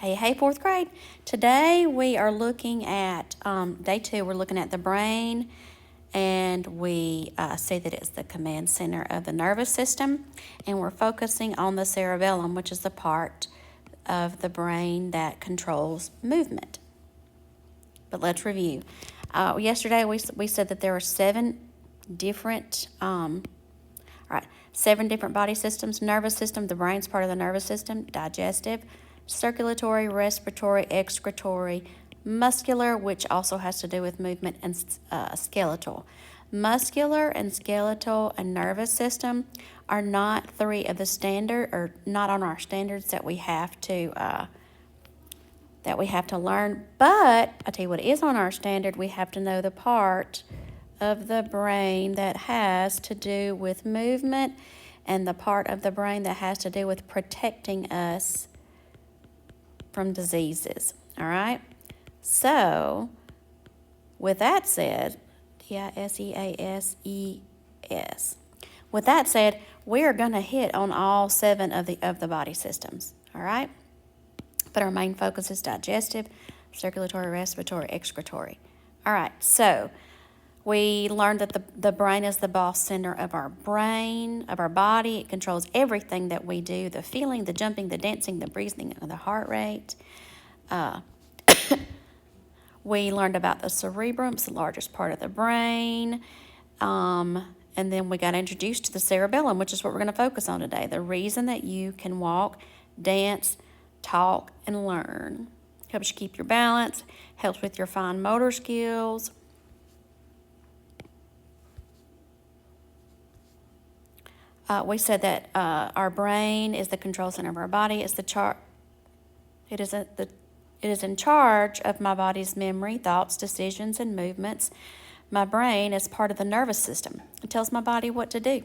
Hey, fourth grade. Today we are looking at day 2. We're looking at the brain, and we see that it's the command center of the nervous system, and we're focusing on the cerebellum, which is the part of the brain that controls movement. But let's review. Yesterday we said that there are 7 different 7 different body systems. Nervous system, the brain's part of the nervous system. Digestive, circulatory, respiratory, excretory, muscular, which also has to do with movement, and skeletal. Muscular and skeletal and nervous system are not 3 of the standard, or not on our standards that we have to learn. But I tell you what is on our standard. We have to know the part of the brain that has to do with movement, and the part of the brain that has to do with protecting us from diseases. All right? So, with that said, T-I-S-E-A-S-E-S. With that said, we are going to hit on all 7 of the body systems. All right? But our main focus is digestive, circulatory, respiratory, excretory. All right, so we learned that the brain is the boss center of our brain, of our body. It controls everything that we do, the feeling, the jumping, the dancing, the breathing, and the heart rate. We learned about the cerebellum, it's the largest part of the brain. And then we got introduced to the cerebellum, which is what we're going to focus on today. The reason that you can walk, dance, talk, and learn. Helps you keep your balance, helps with your fine motor skills. We said that our brain is the control center of our body. It is in charge of my body's memory, thoughts, decisions, and movements. My brain is part of the nervous system. It tells my body what to do.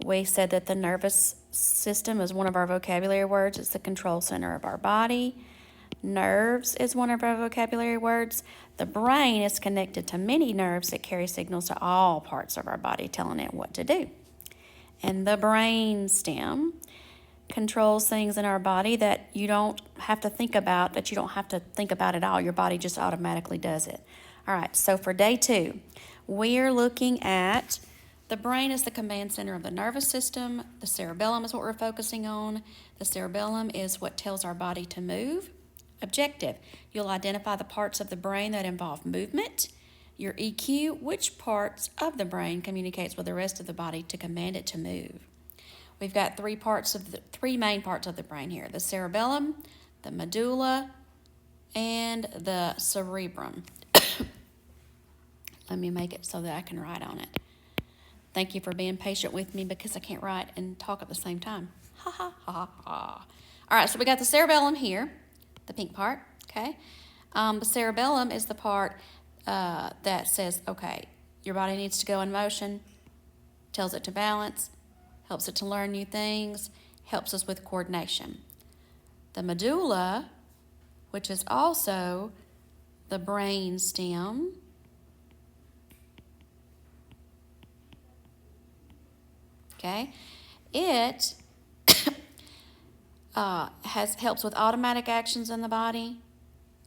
We said that the nervous system is one of our vocabulary words. It's the control center of our body. Nerves is one of our vocabulary words. The brain is connected to many nerves that carry signals to all parts of our body, telling it what to do. And the brain stem controls things in our body that you don't have to think about, at all. Your body just automatically does it. All right, so for day 2, we are looking at the brain is the command center of the nervous system. The cerebellum is what we're focusing on. The cerebellum is what tells our body to move. Objective, you'll identify the parts of the brain that involve movement. Your EQ, which parts of the brain communicates with the rest of the body to command it to move. We've got 3 main parts of the brain here: the cerebellum, the medulla, and the cerebrum. Let me make it so that I can write on it. Thank you for being patient with me because I can't write and talk at the same time. Ha ha ha ha. All right, so we got the cerebellum here, the pink part, okay? The cerebellum is the part that says, okay, your body needs to go in motion, tells it to balance, helps it to learn new things, helps us with coordination. The medulla, which is also the brain stem, okay, it helps with automatic actions in the body.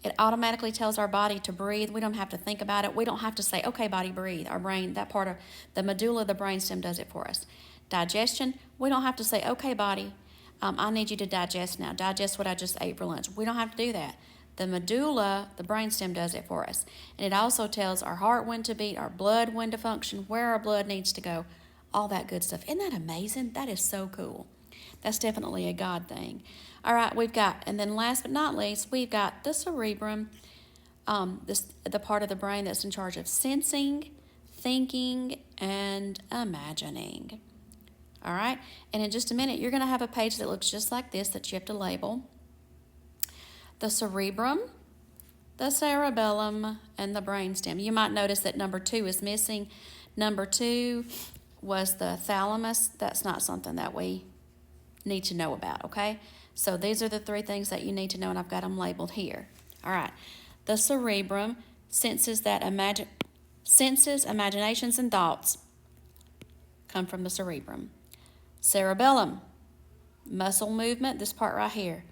It automatically tells our body to breathe. We don't have to think about it. We don't have to say, okay, body, breathe. Our brain, that part of the medulla, the brainstem, does it for us. Digestion, we don't have to say, okay, body, I need you to digest now. Digest what I just ate for lunch. We don't have to do that. The medulla, the brainstem, does it for us. And it also tells our heart when to beat, our blood when to function, where our blood needs to go, all that good stuff. Isn't that amazing? That is so cool. That's definitely a God thing. All right, and then last but not least, we've got the cerebrum, the part of the brain that's in charge of sensing, thinking, and imagining. All right, and in just a minute, you're going to have a page that looks just like this that you have to label. The cerebrum, the cerebellum, and the brainstem. You might notice that number 2 is missing. Number 2 was the thalamus. That's not something that we need to know about, okay? So these are the 3 things that you need to know, and I've got them labeled here. All right. The cerebrum senses, imaginations, and thoughts come from the cerebrum. Cerebellum, muscle movement, this part right here.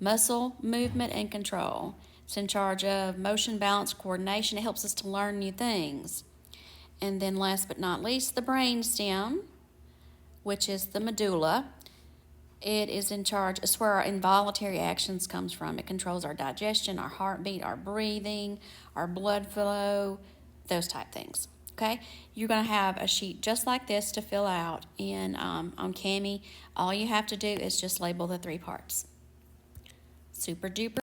muscle movement and control. It's in charge of motion, balance, coordination. It helps us to learn new things. And then last but not least, the brain stem, which is the medulla. It is in charge, it's where our involuntary actions comes from. It controls our digestion, our heartbeat, our breathing, our blood flow, those type things. Okay, you're going to have a sheet just like this to fill out in on Cami. All you have to do is just label the 3 parts. Super duper